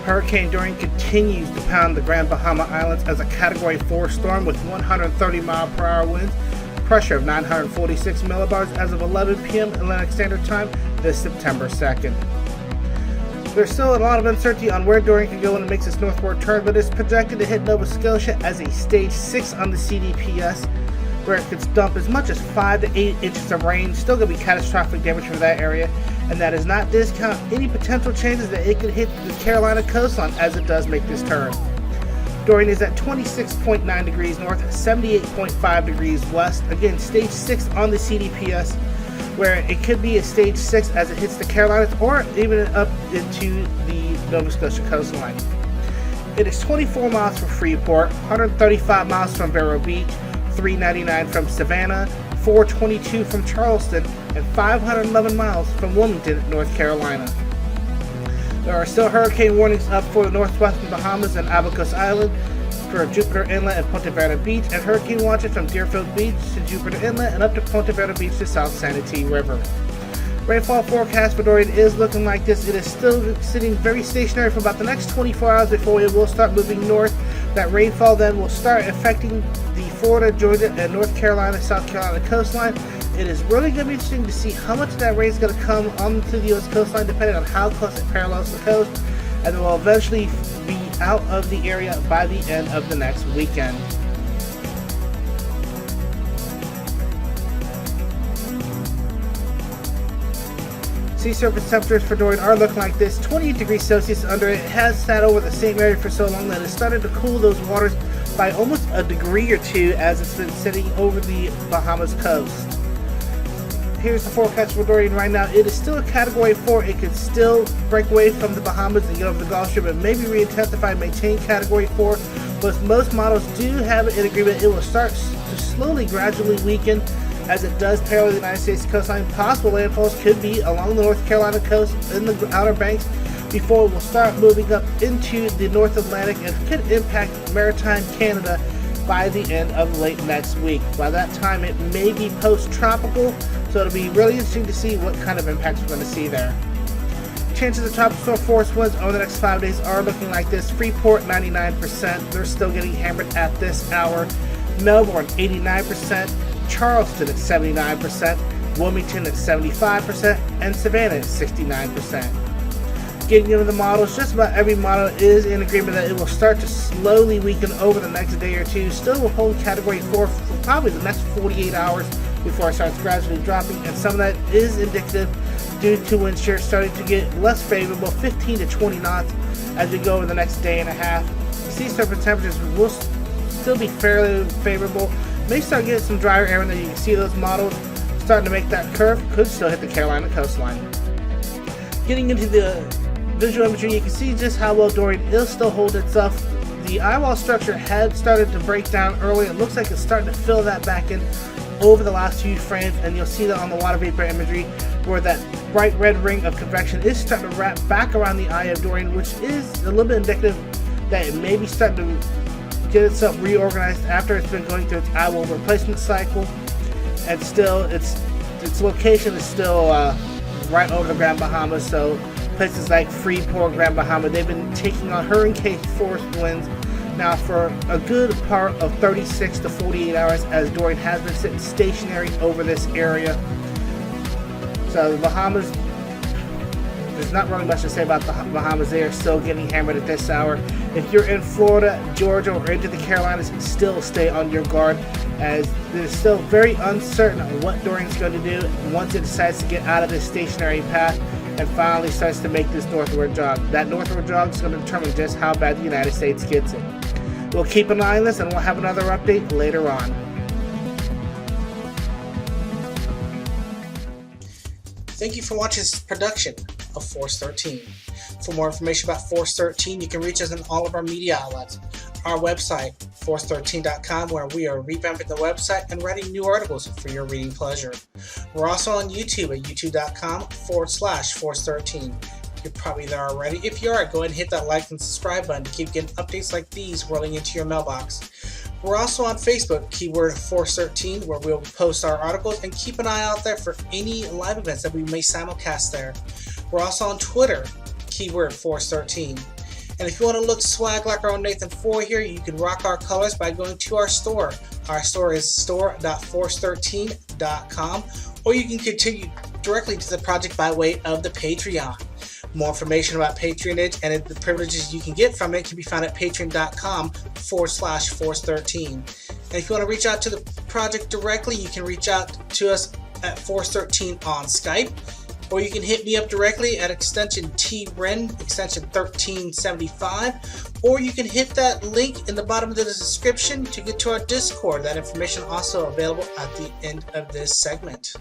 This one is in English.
Hurricane Dorian continues to pound the Grand Bahama Islands as a Category 4 storm with 130-mile-per-hour winds, pressure of 946 millibars as of 11 p.m. Atlantic Standard Time this September 2nd. There's still a lot of uncertainty on where Dorian can go when it makes its northward turn, but it's projected to hit Nova Scotia as a Stage 6 on the CDPS, where it could dump as much as 5 to 8 inches of rain. Still going to be catastrophic damage for that area, and that does not discount any potential chances that it could hit the Carolina coastline as it does make this turn. Dorian is at 26.9 degrees north, 78.5 degrees west. Again, Stage 6 on the CDPS, where it could be a Stage 6 as it hits the Carolinas or even up into the Nova Scotia coastline. It is 24 miles from Freeport, 135 miles from Vero Beach, 399 from Savannah, 422 from Charleston, and 511 miles from Wilmington, North Carolina. There are still hurricane warnings up for the northwestern Bahamas and Abacus Island, for Jupiter Inlet and Ponte Verde Beach, and hurricane watches from Deerfield Beach to Jupiter Inlet and up to Ponte Verde Beach to South Sanitee River. Rainfall forecast for Dorian is looking like this. It is still sitting very stationary for about the next 24 hours before it will start moving north. That rainfall then will start affecting the Florida, Georgia, and North Carolina, South Carolina coastline. It is really going to be interesting to see how much of that rain is going to come onto the U.S. coastline depending on how close it parallels the coast, and it will eventually be out of the area by the end of the next weekend. Sea surface temperatures for Dorian are looking like this: 28 degrees Celsius under it. It has sat over the same area for so long that it started to cool those waters by almost a degree or two as it's been sitting over the Bahamas coast. Here's the forecast for Dorian right now. It is still a Category 4. It could still break away from the Bahamas and get over the Gulf Stream and maybe re-intensify and maintain Category 4. But most models do have it in agreement. It will start to slowly, gradually weaken as it does parallel the United States coastline. Possible landfalls could be along the North Carolina coast in the Outer Banks before it will start moving up into the North Atlantic and could impact Maritime Canada by the end of late next week. By that time, it may be post-tropical, so it'll be really interesting to see what kind of impacts we're going to see there. Chances of tropical storm force winds over the next 5 days are looking like this: Freeport 99%, they're still getting hammered at this hour. Melbourne 89%, Charleston at 79%, Wilmington at 75%, and Savannah at 69%. Getting into the models, just about every model is in agreement that it will start to slowly weaken over the next day or two. Still will hold Category 4 for probably the next 48 hours before it starts gradually dropping, and some of that is indicative due to wind shear starting to get less favorable, 15 to 20 knots as we go over the next day and a half. Sea surface temperatures will still be fairly favorable. May start getting some drier air, and then you can see those models starting to make that curve. Could still hit the Carolina coastline. Getting into the visual imagery, you can see just how well Dorian is still holding itself. The eyewall structure had started to break down early. It looks like it's starting to fill that back in over the last few frames, and you'll see that on the water vapor imagery where that bright red ring of convection is starting to wrap back around the eye of Dorian, which is a little bit indicative that it may be starting to get itself reorganized after it's been going through its eyewall replacement cycle. And still, its location is still right over the Grand Bahamas, so places like Freeport, Grand Bahama, they've been taking on hurricane force winds now for a good part of 36 to 48 hours as Dorian has been sitting stationary over this area. So the Bahamas, there's not really much to say about the Bahamas. They are still getting hammered at this hour. If you're in Florida, Georgia, or into the Carolinas, still stay on your guard, as it is still very uncertain on what Dorian's going to do once it decides to get out of this stationary path and finally starts to make this northward jog. That northward jog is going to determine just how bad the United States gets it. We'll keep an eye on this, and we'll have another update later on. Thank you for watching this production of Force 13. For more information about Force 13, you can reach us on all of our media outlets. Our website, force13.com, where we are revamping the website and writing new articles for your reading pleasure. We're also on YouTube at youtube.com/force13. You're probably there already. If you are, go ahead and hit that like and subscribe button to keep getting updates like these rolling into your mailbox. We're also on Facebook, keyword Force 13, where we'll post our articles, and keep an eye out there for any live events that we may simulcast there. We're also on Twitter, keyword Force 13. And if you want to look swag like our own Nathan Foy here, you can rock our colors by going to our store. Our store is store.force13.com, or you can continue directly to the project by way of the Patreon. More information about patronage and the privileges you can get from it can be found at patreon.com/force13. And if you want to reach out to the project directly, you can reach out to us at Force13 on Skype, or you can hit me up directly at extension TREN, extension 1375, or you can hit that link in the bottom of the description to get to our Discord. That information also available at the end of this segment.